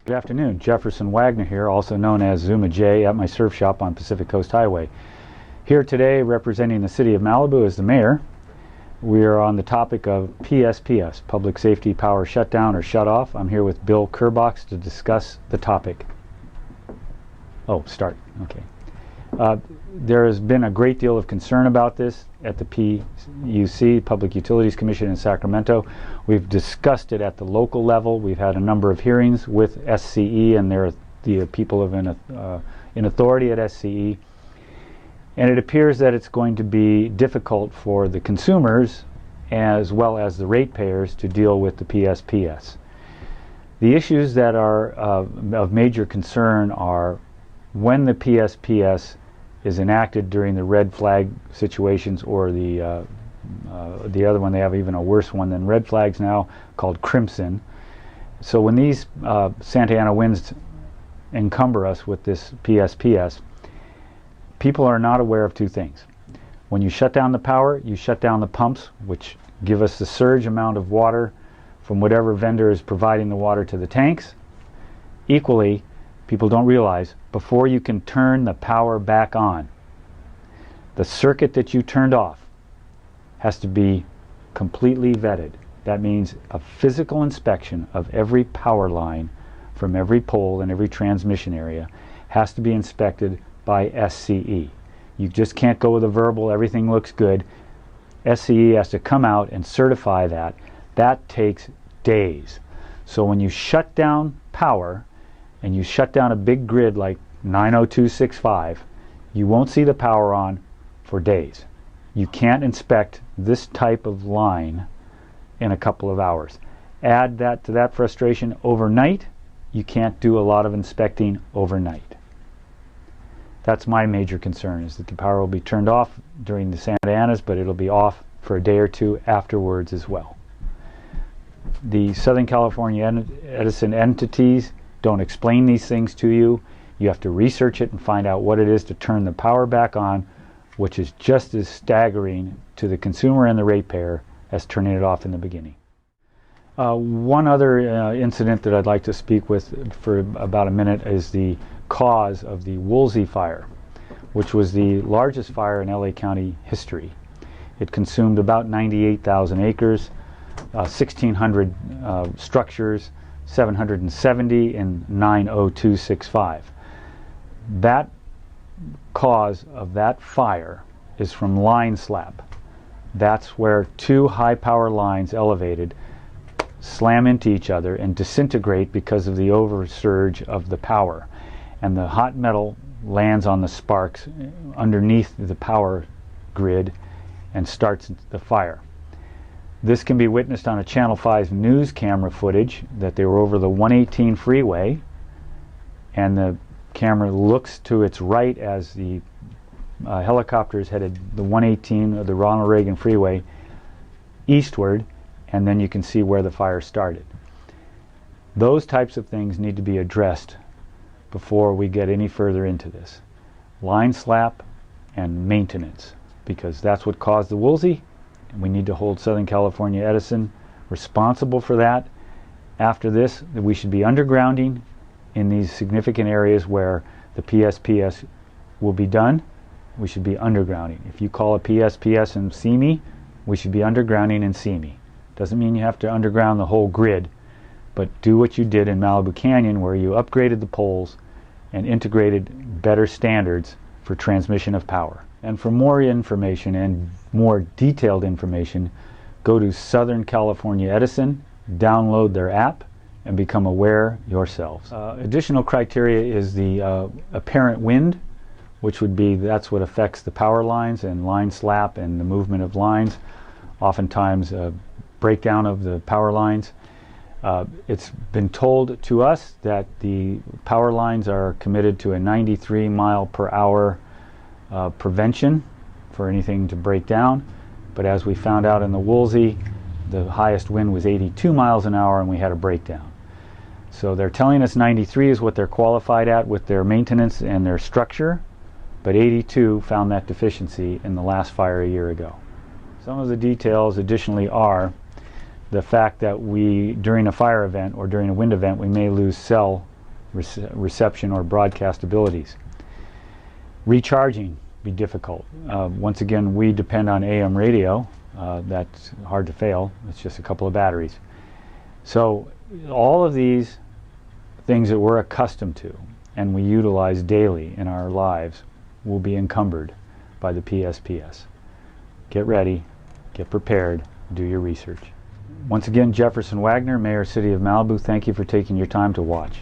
Good afternoon. Jefferson Wagner here, also known as Zuma J, at my surf shop on Pacific Coast Highway. Here today, representing the City of Malibu as the mayor, we are on the topic of PSPS, Public Safety Power Shutdown or Shutoff. I'm here with Bill Kerbox to discuss the topic. Oh, start. Okay. There has been a great deal of concern about this at the PUC, Public Utilities Commission in Sacramento. We've discussed it at the local level. We've had a number of hearings with SCE and the people in authority at SCE. And it appears that it's going to be difficult for the consumers as well as the ratepayers to deal with the PSPS. The issues that are of major concern are when the PSPS is enacted during the red flag situations, or the other one, they have even a worse one than red flags now, called crimson. So when these Santa Ana winds encumber us with this PSPS, people are not aware of two things. When you shut down the power, you shut down the pumps, which give us the surge amount of water from whatever vendor is providing the water to the tanks. Equally, people don't realize, before you can turn the power back on, the circuit that you turned off has to be completely vetted. That means a physical inspection of every power line from every pole and every transmission area has to be inspected by SCE. You just can't go with a verbal, everything looks good. SCE has to come out and certify that. That takes days. So when you shut down power, and you shut down a big grid like 90265, you won't see the power on for days. You can't inspect this type of line in a couple of hours. Add that to that frustration overnight, you can't do a lot of inspecting overnight. That's my major concern, is that the power will be turned off during the Santa Anas, but it'll be off for a day or two afterwards as well. The Southern California Edison entities don't explain these things to you. You have to research it and find out what it is to turn the power back on, which is just as staggering to the consumer and the ratepayer as turning it off in the beginning. One other incident that I'd like to speak with for about a minute is the cause of the Woolsey Fire, which was the largest fire in LA County history. It consumed about 98,000 acres, 1,600 structures, 770 in 90265. That cause of that fire is from line slap. That's where two high power lines elevated slam into each other and disintegrate because of the oversurge of the power. And the hot metal lands on the sparks underneath the power grid and starts the fire. This can be witnessed on a Channel 5 news camera footage that they were over the 118 freeway, and the camera looks to its right as the helicopters headed the 118 of the Ronald Reagan freeway eastward, and then you can see where the fire started. Those types of things need to be addressed before we get any further into this. Line slap and maintenance, because that's what caused the Woolsey. We need to hold Southern California Edison responsible for that. After this, we should be undergrounding in these significant areas where the PSPS will be done. We should be undergrounding. If you call a PSPS in Simi, we should be undergrounding in Simi. Doesn't mean you have to underground the whole grid, but do what you did in Malibu Canyon, where you upgraded the poles and integrated better standards for transmission of power. And for more information and more detailed information, go to Southern California Edison, download their app, and become aware yourselves. Additional criteria is the apparent wind, which would be, that's what affects the power lines and line slap and the movement of lines. Oftentimes breakdown of the power lines. It's been told to us that the power lines are committed to a 93 mile per hour prevention for anything to break down, but as we found out in the Woolsey, the highest wind was 82 miles an hour and we had a breakdown. So they're telling us 93 is what they're qualified at with their maintenance and their structure, but 82 found that deficiency in the last fire a year ago. Some of the details additionally are the fact that we, during a fire event or during a wind event, we may lose cell reception or broadcast abilities. Recharging be difficult. Once again, we depend on AM radio. That's hard to fail. It's just a couple of batteries. So all of these things that we're accustomed to and we utilize daily in our lives will be encumbered by the PSPS. Get ready, get prepared, do your research. Once again, Jefferson Wagner, Mayor, City of Malibu, thank you for taking your time to watch.